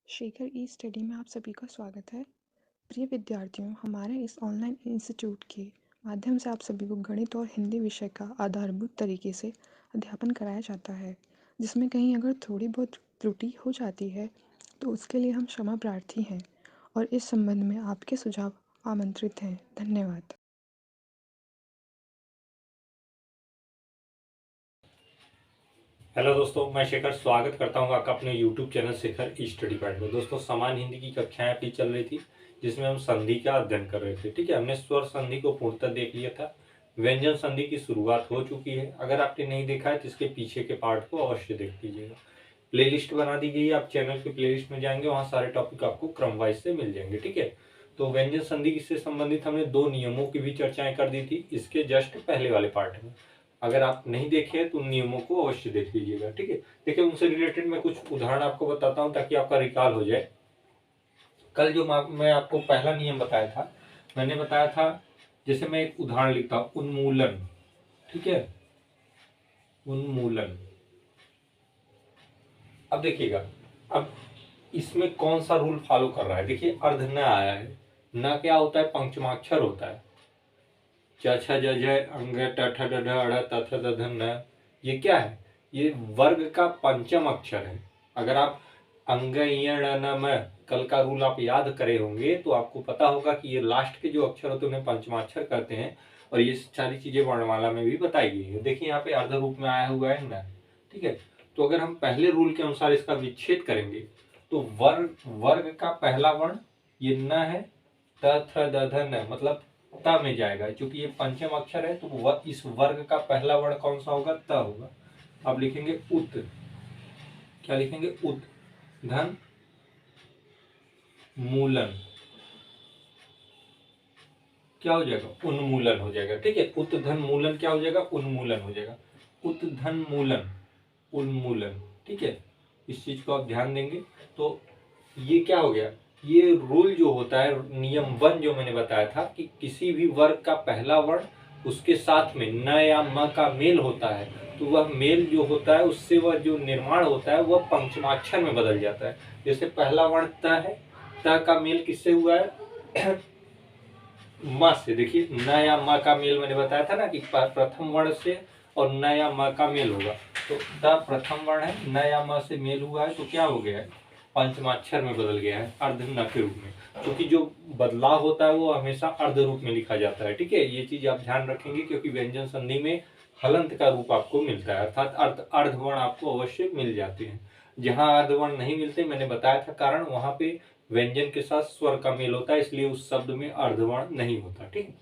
शेखर ई study में आप सभी का स्वागत है। प्रिय विद्यार्थियों, हमारे इस ऑनलाइन इंस्टीट्यूट के माध्यम से आप सभी को गणित और हिंदी विषय का आधारभूत तरीके से अध्यापन कराया जाता है, जिसमें कहीं अगर थोड़ी बहुत त्रुटि हो जाती है तो उसके लिए हम क्षमा प्रार्थी हैं और इस संबंध में आपके सुझाव आमंत्रित हैं। धन्यवाद। हेलो दोस्तों, मैं शेखर स्वागत करता हूं आपका अपने YouTube चैनल शेखर ई स्टडी पॉइंट में। दोस्तों, सामान्य हिंदी की कक्षाएं अपनी चल रही थी, जिसमें हम संधि का अध्ययन कर रहे थे। ठीक है, हमने स्वर संधि को पूर्णतः देख लिया था। व्यंजन संधि की शुरुआत हो चुकी है। अगर आपने नहीं देखा है तो इसके पीछे के पार्ट को अवश्य देख लीजिएगा। प्लेलिस्ट बना दी गई है, आप चैनल के प्लेलिस्ट में जाएंगे, वहाँ सारे टॉपिक आपको क्रम वाइज से मिल जाएंगे। ठीक है, तो व्यंजन संधि से संबंधित हमने 2 नियमों की भी चर्चाएं कर दी थी इसके जस्ट पहले वाले पार्ट में। अगर आप नहीं देखे तो उन नियमों को अवश्य देख लीजिएगा। ठीक है, देखिए उनसे रिलेटेड मैं कुछ उदाहरण आपको बताता हूँ ताकि आपका रिकॉल हो जाए। कल जो मैं आपको पहला नियम बताया था, मैंने बताया था, जैसे मैं एक उदाहरण लिखता हूँ, उन्मूलन। ठीक है, उन्मूलन। अब देखिएगा, अब इसमें कौन सा रूल फॉलो कर रहा है। देखिए, अर्ध न आया है। न क्या होता है? पंचमाक्षर होता है। च छ ज झ अंग ट ठ ड ढ अड़ त थ द ध न। ये क्या है? ये वर्ग का पंचम अक्षर है। अगर आप अंग य ण न म कल का रूल आप याद करे होंगे तो आपको पता होगा कि ये लास्ट के जो अक्षर होते हैं उन्हें पंचमाक्षर कहते हैं, और ये सारी चीजें वर्णमाला में भी बताई गई है। देखिए यहाँ पे अर्ध रूप में आया हुआ है न। ठीक है, तो अगर हम पहले रूल के अनुसार इसका विच्छेद करेंगे तो वर्ग का पहला वर्ण ये न है, त थ द ध न, मतलब त में जाएगा। क्योंकि ये पंचम अक्षर है तो इस वर्ग का पहला वर्ण कौन सा होगा? त होगा। अब लिखेंगे उत। क्या लिखेंगे? उत धन मूलन। क्या हो जाएगा? उन्मूलन हो जाएगा। ठीक है, उत धन मूलन क्या हो जाएगा? उन्मूलन हो जाएगा। उत धन मूलन, उन्मूलन। ठीक है, इस चीज को आप ध्यान देंगे तो ये क्या हो गया? ये रूल जो होता है, नियम 1 जो मैंने बताया था कि किसी भी वर्ग का पहला वर्ण उसके साथ में न या म का मेल होता है, तो वह मेल जो होता है उससे वह जो निर्माण होता है वह पंचमाक्षर में बदल जाता है। जैसे पहला वर्ण त है, त का मेल किससे हुआ है? म से। देखिए, न या म का मेल मैंने बताया था ना कि प्रथम वर्ण से और न या म का मेल होगा। तो द प्रथम वर्ण है, न या म से मेल हुआ है तो क्या हो गया है? पंचमाक्षर में बदल गया है, अर्ध न के रूप में। क्योंकि जो बदलाव होता है वो हमेशा अर्ध रूप में लिखा जाता है। ठीक है, ये चीज आप ध्यान रखेंगे क्योंकि व्यंजन संधि में हलंत का रूप आपको मिलता है, अर्थात अर्धवर्ण आपको अवश्य मिल जाते हैं। जहां अर्धवर्ण नहीं मिलते, मैंने बताया था कारण, वहां पे व्यंजन के साथ स्वर का मेल होता है, इसलिए उस शब्द में अर्धवर्ण नहीं होता। ठीक है,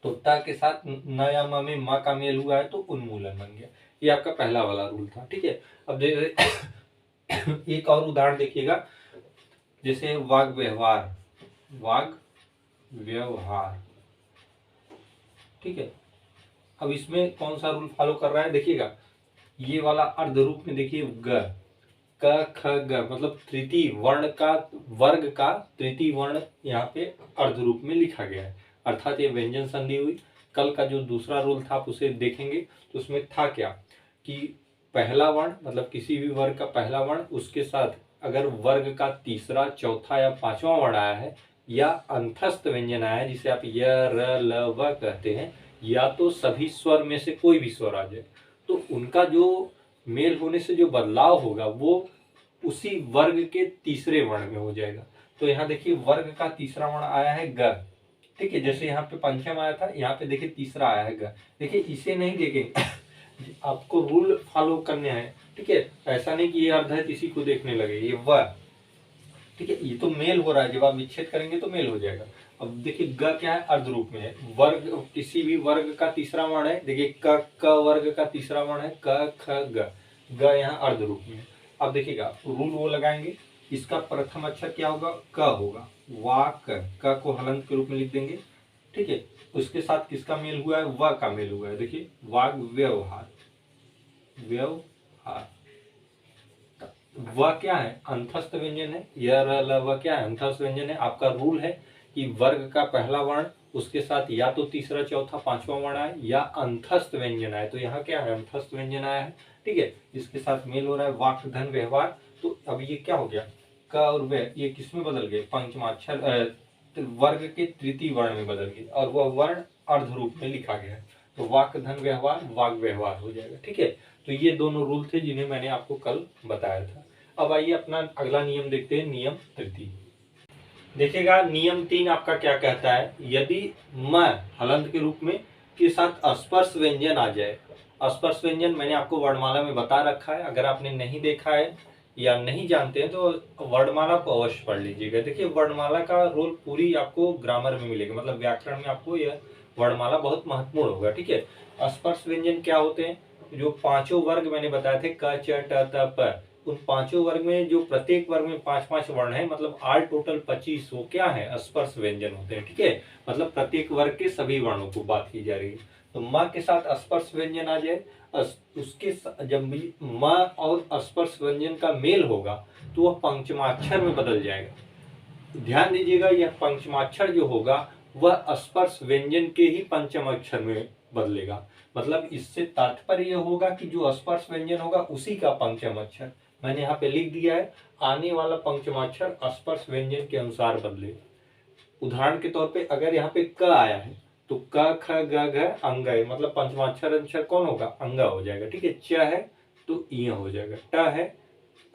तो ता के साथ न या म में मा का मेल हुआ है तो उन्मूलन बन गया। ये आपका पहला वाला रूल था। ठीक है, अब एक और उदाहरण देखिएगा, जैसे वाग व्यवहार। वाग व्यवहार। ठीक है, अब इसमें कौन सा रूल फॉलो कर रहा है? देखिएगा, ये वाला अर्ध रूप में देखिए, ग क ख ग, मतलब तृतीय वर्ण का, वर्ग का तृतीय वर्ण यहाँ पे अर्ध रूप में लिखा गया है, अर्थात ये व्यंजन संधि हुई। कल का जो दूसरा रूल था आप उसे देखेंगे तो उसमें था क्या कि पहला वर्ण, मतलब किसी भी वर्ग का पहला वर्ण, उसके साथ अगर वर्ग का तीसरा, चौथा या पांचवा वर्ण आया है या अंतस्थ व्यंजन आया है, जिसे आप य र ल व कहते हैं, या तो सभी स्वर में से कोई भी स्वर आ जाए, तो उनका जो मेल होने से जो बदलाव होगा वो उसी वर्ग के तीसरे वर्ण में हो जाएगा। तो यहाँ देखिए, वर्ग का तीसरा वर्ण आया है ग। ठीक है, जैसे यहाँ पे पंचम आया था, यहाँ पे देखिए तीसरा आया है ग। देखिए, इसे नहीं देखेंगे, आपको रूल फॉलो करने हैं। ठीक है, ऐसा नहीं कि ये अर्ध है इसी को देखने लगे, ये व। ठीक है, ये तो मेल हो रहा है, जब आप विच्छेद करेंगे तो मेल हो जाएगा। अब देखिए, ग क्या है? अर्ध रूप में है। वर्ग, किसी भी वर्ग का तीसरा वर्ण है। देखिए, क वर्ग का तीसरा वर्ण है, क ख ग। ग यहाँ अर्ध रूप में है। अब देखिएगा, रूल वो लगाएंगे, इसका प्रथम अक्षर क्या होगा? क होगा। वाक, क को हलंत के रूप में लिख देंगे। ठीक है, उसके साथ किसका मेल हुआ है? व का मेल हुआ है। देखिए, वाग व्यवहार। व्यवहार, वह क्या है? अंतस्थ व्यंजन है। यह वह क्या है? अंतस्थ व्यंजन है। आपका रूल है कि वर्ग का पहला वर्ण, उसके साथ या तो तीसरा, चौथा, पांचवा वर्ण आए या अंतस्थ व्यंजन आए। तो यहाँ क्या है? अंतस्थ व्यंजन आया है। ठीक है, इसके साथ मेल हो रहा है वाक धन व्यवहार। तो अब ये क्या हो गया? क और व ये किस में बदल गए, पंचमाक्षर वर्ग के तृतीय वर्ण में बदल गए और वह वर्ण अर्ध रूप में लिखा गया है। तो वाक धन व्यवहार वाग व्यवहार हो जाएगा। ठीक है, तो ये दोनों रूल थे जिन्हें मैंने आपको कल बताया था। अब आइए अपना अगला नियम देखते हैं, नियम तृतीय। देखिएगा नियम 3 आपका क्या कहता है, यदि म हलंत के रूप में के साथ स्पर्श व्यंजन आ जाए। स्पर्श व्यंजन मैंने आपको वर्णमाला में बता रखा है, अगर आपने नहीं देखा है या नहीं जानते हैं तो वर्णमाला को अवश्य पढ़ लीजिएगा। देखिए वर्णमाला का रोल पूरी आपको ग्रामर में मिलेगा, मतलब व्याकरण में आपको यह वर्णमाला बहुत महत्वपूर्ण होगा। ठीक है, स्पर्श व्यंजन क्या होते हैं, जो पांचों वर्ग मैंने बताए थे क च ट त प, उन पांचों वर्ग में जो प्रत्येक वर्ग में 5-5 वर्ण है, मतलब ऑल टोटल 25 वो क्या है, स्पर्श व्यंजन होते हैं। ठीक है, मतलब प्रत्येक वर्ग के सभी वर्णों को बात की जा रही है। तो म के साथ स्पर्श व्यंजन आ जाए, उसके जब भी म और स्पर्श व्यंजन का मेल होगा तो वह पंचमाक्षर में बदल जाएगा। ध्यान दीजिएगा, यह पंचमाक्षर जो होगा वह स्पर्श व्यंजन के ही पंचम अक्षर में बदलेगा। मतलब इससे तात्पर्य यह होगा कि जो स्पर्श व्यंजन होगा उसी का पंचम अक्षर, मैंने यहाँ पे लिख दिया है, आने वाला पंचमाक्षर स्पर्श व्यंजन के अनुसार बदले। उदाहरण के तौर पे अगर यहाँ पे क आया है तो क ख ग घ अंग है, मतलब पंचमाक्षर अक्षर कौन होगा, अंग हो जाएगा। ठीक है, च है तो इ हो जाएगा, ट है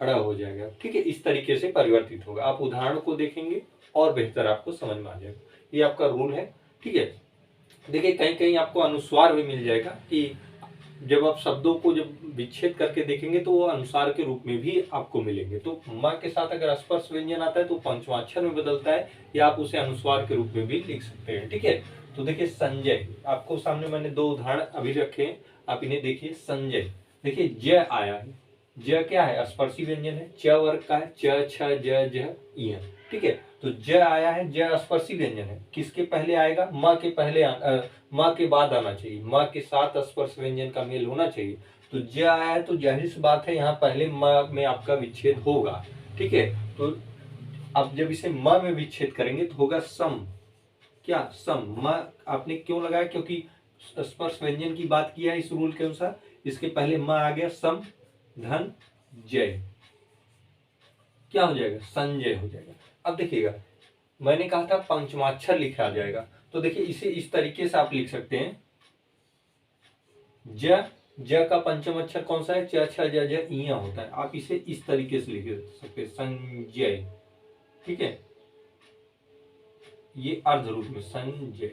अड़ हो जाएगा। ठीक है, इस तरीके से परिवर्तित होगा। आप उदाहरण को देखेंगे और बेहतर आपको समझ में आ जाएगा। ये आपका रूल है। ठीक है, देखिए कहीं कहीं आपको अनुस्वार भी मिल जाएगा कि जब आप शब्दों को जब विच्छेद करके देखेंगे तो वो अनुसार के रूप में भी आपको मिलेंगे। तो म के साथ अगर स्पर्श व्यंजन आता है तो पंचमाक्षर में बदलता है, या आप उसे अनुस्वार के रूप में भी लिख सकते हैं। ठीक है, तो देखिए संजय, आपको सामने मैंने 2 उदाहरण अभी रखे हैं, आप इन्हें देखिए। संजय, देखिए ज आया है, ज क्या है, स्पर्शी व्यंजन है, च वर्ग का है, च छ ज ज इ। ठीक है, तो ज आया है, ज स्पर्शी व्यंजन है, किसके पहले आएगा, म के पहले म के बाद आना चाहिए, म के साथ स्पर्श व्यंजन का मेल होना चाहिए। तो ज आया है तो जाहिर सी बात है यहाँ पहले म में आपका विच्छेद होगा। ठीक है, तो अब जब इसे म में विच्छेद करेंगे तो होगा सम, क्या सम। म आपने क्यों लगाया, क्योंकि स्पर्श व्यंजन की बात किया है इस रूल के अनुसार, इसके पहले म आ गया, सम धन जय, क्या हो जाएगा, संजय हो जाएगा। अब देखिएगा मैंने कहा था पंचमाक्षर लिखा जाएगा, तो देखिए इसे इस तरीके से आप लिख सकते हैं, ज ज का पंचम अक्षर कौन सा है, च छ ज ज इ होता है, आप इसे इस तरीके से लिख सकते हैं, संजय। ठीक है, ये अर्ध रूप में संजय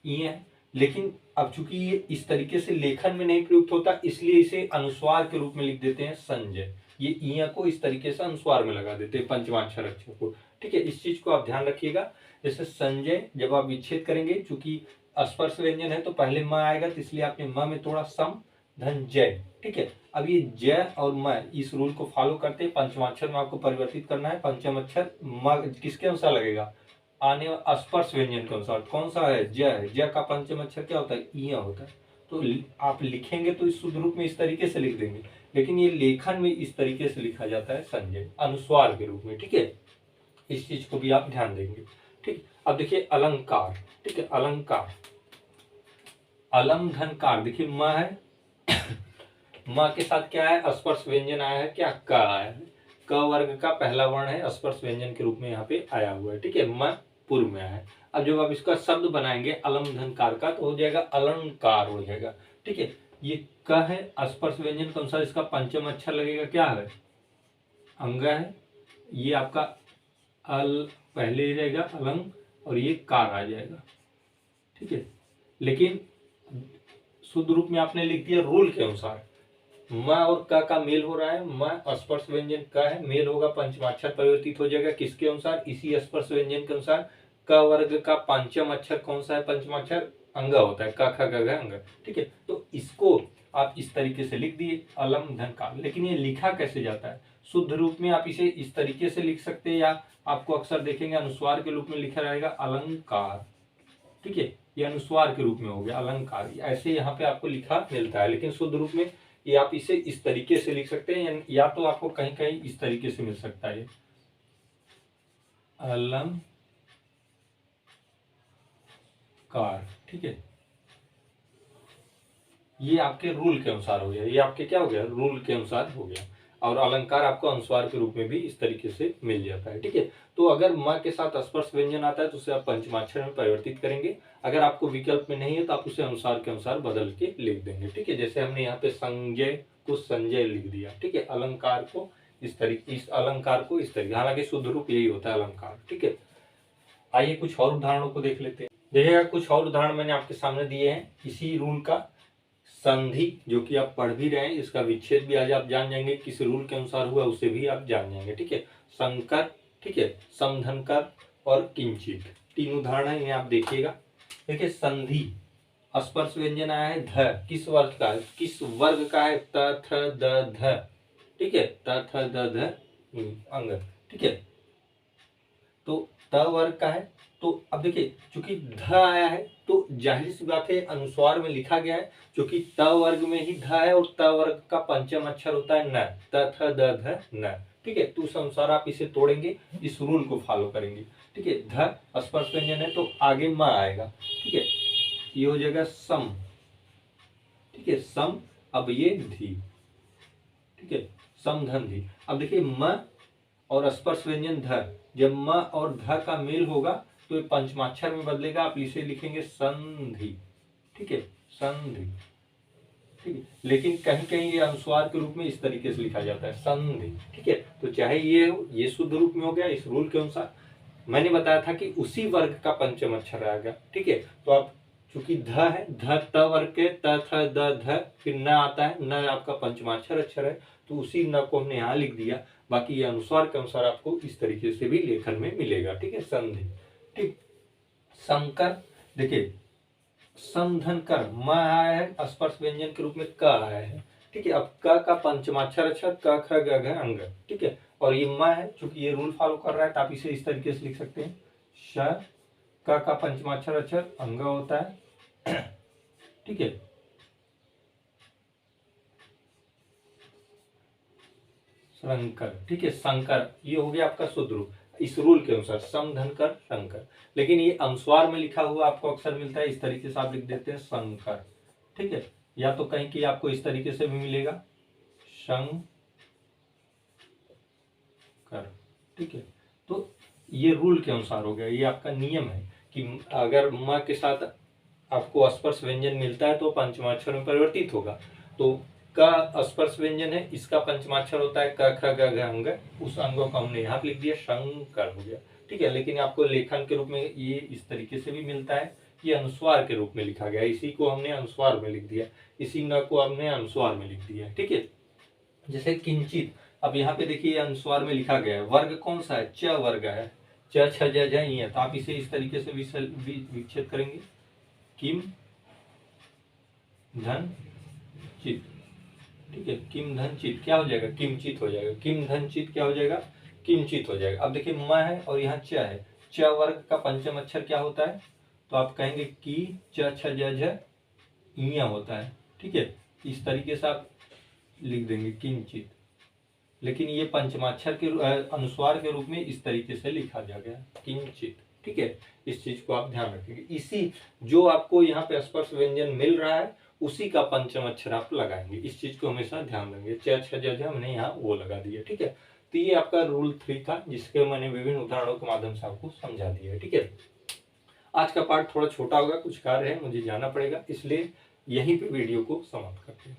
इ, लेकिन अब चूंकि ये इस तरीके से लेखन में नहीं प्रयुक्त होता इसलिए इसे अनुस्वार के रूप में लिख देते हैं संजय। ये इ को इस तरीके से अनुस्वार में लगा देते हैं पंचमाक्षर अक्षर को। ठीक है, इस चीज को आप ध्यान रखिएगा। जैसे संजय जब आप विच्छेद करेंगे, चूंकि स्पर्श व्यंजन है तो पहले म आएगा, तो इसलिए आपने म में तोड़ा, सम धन जय। ठीक है, अब ये ज और म इस रूल को फॉलो करते हैं, पंचमाक्षर में आपको परिवर्तित करना है। पंचम अक्षर म किसके अनुसार लगेगा, आने स्पर्श व्यंजन के अनुसार, कौन सा है, ज है, ज का पंचम अक्षर क्या होता है, इ होता है। तो आप लिखेंगे तो इस शुद्ध रूप में इस तरीके से लिख देंगे, लेकिन ये लेखन में इस तरीके से लिखा जाता है संजय, अनुस्वार के रूप में। ठीक है, इस चीज को भी आप ध्यान देंगे। ठीक, अब देखिए अलंकार। ठीक है, अलंकार, अलम धनकार, देखिए म है, म के साथ क्या है, स्पर्श व्यंजन आया है, क्या क आया है, क वर्ग का पहला वर्ण है, स्पर्श व्यंजन के रूप में यहाँ पे आया हुआ है। ठीक है, म पूर्व में है। अब जब आप इसका शब्द बनाएंगे अलम धनकार का तो हो जाएगा अलंकार हो जाएगा। ठीक है, ये क है, स्पर्श व्यंजन के अनुसार इसका पंचम अक्षर लगेगा, क्या है, अंग है, ये आपका अल पहले ही रहेगा अलंग, और ये कार आ जाएगा। ठीक है, लेकिन शुद्ध रूप में आपने लिख दिया रूल के अनुसार, म और क का मेल हो रहा है, म स्पर्श व्यंजन का है, मेल होगा, पंचमाक्षर परिवर्तित हो जाएगा, किसके अनुसार, इसी स्पर्श व्यंजन के अनुसार। क वर्ग का पंचम अक्षर कौन सा है, पंचमाक्षर अंग होता है, क ख ग घ अंग। ठीक है, तो इसको आप इस तरीके से लिख दिए अलम धन का, लेकिन ये लिखा कैसे जाता है, शुद्ध रूप में आप इसे इस तरीके से लिख सकते हैं, या आपको अक्सर देखेंगे अनुस्वार के रूप में लिखा रहेगा अलंकार। ठीक है, ये अनुस्वार के रूप में हो गया अलंकार, ऐसे यहाँ पे आपको लिखा मिलता है, लेकिन शुद्ध रूप में ये आप इसे इस तरीके से लिख सकते हैं, या तो आपको कहीं कहीं इस तरीके से मिल सकता है अलंकार। ठीक है, ये आपके रूल के अनुसार हो गया, ये आपके क्या हो गया, रूल के अनुसार हो गया। और अलंकार आपको अनुस्वार के रूप में भी इस तरीके से मिल जाता है। ठीक है, तो अगर म के साथ स्पर्श व्यंजन आता है तो उसे आप पंचमाक्षर में परिवर्तित करेंगे। अगर आपको विकल्प में नहीं है तो आप उसे अनुसार के अनुसार बदल के लिख देंगे। ठीक है, जैसे हमने यहाँ पे संजय को संजय लिख दिया। ठीक है, अलंकार को इस तरीके, इस अलंकार को इस तरीके, हालांकि शुद्ध रूप यही होता है अलंकार। ठीक है, आइए कुछ और उदाहरणों को देख लेते हैं। देखिएगा, कुछ और उदाहरण मैंने आपके सामने दिए हैं इसी रूल का। संधि जो कि आप पढ़ भी रहे हैं, इसका विच्छेद भी आज आप जान जाएंगे, किस रूल के अनुसार हुआ उसे भी आप जान जाएंगे। ठीक है, संकर, ठीक है, समधनकर और किंचित, तीन उदाहरण है, इन्हें आप देखिएगा। देखिए, संधि स्पर्श व्यंजन आया है ध, किस वर्ग का है, किस वर्ग का है, त थ द ध। ठीक है, त थ द ध अंग। ठीक है, तो त वर्ग का है। तो अब देखिए, चूंकि ध आया है तो जाहिर सी बात है अनुस्वार में लिखा गया है, क्योंकि त वर्ग में ही ध है और त वर्ग का पंचम अक्षर होता है न, त थ द ध न। ठीक है, तो उस अनुसार आप इसे तोड़ेंगे, इस रूल को फॉलो करेंगे। ठीक है, ध स्पर्श व्यंजन है तो आगे म आएगा। ठीक है, ये हो जाएगा सम। ठीक है, सम, अब ये धी। ठीक है, समधन धी। अब देखिए, म और स्पर्श व्यंजन ध, जब म और ध का मेल होगा तो ये पंचमाक्षर में बदलेगा, आप इसे लिखेंगे संधि। ठीक है, संधि। ठीक है, लेकिन कहीं कहीं ये अनुस्वार के रूप में इस तरीके से लिखा जाता है, संधि। ठीक है, तो चाहे ये शुद्ध रूप में हो गया इस रूल के अनुसार। मैंने बताया था कि उसी वर्ग का पंचम अक्षर आएगा। ठीक है, तो आप चूंकि ध है, ध त वर्ग के, त थ द ध, फिर न आता है, न आपका पंचमाक्षर अक्षर है, तो उसी न को हमने यहाँ लिख दिया। बाकी ये अनुस्वार के अनुसार आपको इस तरीके से भी लेखन में मिलेगा। ठीक है, संधि। ठीक, संकर, देखिए समधन कर, म आया है, स्पर्श व्यंजन के रूप में क आया है। ठीक है, अब क का पंचमाक्षर अक्षर क ख ग घ अंग। ठीक है, और ये म है, चूंकि ये रूल फॉलो कर रहा है तो आप इसे इस तरीके से लिख सकते हैं, श क का पंचमाक्षर अक्षर अंग होता है। ठीक है, शंकर। ठीक है, शंकर, ये हो गया आपका शुद्ध रूप इस रूल के अनुसार, समधनकर शंकर। लेकिन ये अनुस्वार में लिखा हुआ आपको अक्सर मिलता है, इस तरीके से आप लिख देते हैं शंकर। ठीक है, या तो कहीं की आपको इस तरीके से भी मिलेगा, शंकर। ठीक है, तो ये रूल के अनुसार हो गया, ये आपका नियम है कि अगर म के साथ आपको स्पर्श व्यंजन मिलता है तो पंचमाक्षर में परिवर्तित होगा। तो का स्पर्श व्यंजन है, इसका पंचमाक्षर होता है क ख ग घ अंग, उस अंगों को हमने यहाँ पे लिख दिया, शंकर हो गया। ठीक है, लेकिन आपको लेखन के रूप में ये इस तरीके से भी मिलता है, ये अनुस्वार के रूप में लिखा गया, इसी को हमने अनुस्वार में लिख दिया, इसी न को हमने अनुस्वार में लिख दिया। ठीक है, जैसे किंचित, अब यहाँ पे देखिए अनुस्वार में लिखा गया है, वर्ग कौन सा है, च वर्ग है, च छ ज झ ई है, तो आप इसे इस तरीके से विच्छेद करेंगे, किम धन चित। ठीक है, किम धन चित क्या हो जाएगा, किमचित हो जाएगा, किम धन चित क्या हो जाएगा, किंचित हो जाएगा। अब देखिए म है और यहाँ च है, च वर्ग का पंचम अक्षर क्या होता है, तो आप कहेंगे कि च छ ज झ इया होता है। ठीक है, इस तरीके से आप लिख देंगे किंचित, लेकिन ये पंचमाक्षर के अनुस्वार के रूप में इस तरीके से लिखा जा गया, किंचित। ठीक है, इस चीज को आप ध्यान रखेंगे, इसी जो आपको यहाँ पे स्पर्श व्यंजन मिल रहा है उसी का पंचम अक्षर आप लगाएंगे, इस चीज को हमेशा ध्यान देंगे। च छ ज झ हमने यहाँ वो लगा दिया। ठीक है, तो ये आपका रूल 3 था, जिसके मैंने विभिन्न उदाहरणों के माध्यम से आपको समझा दिया है। ठीक है, आज का पार्ट थोड़ा छोटा होगा, कुछ कार्य है, मुझे जाना पड़ेगा, इसलिए यहीं पे वीडियो को समाप्त करते हैं।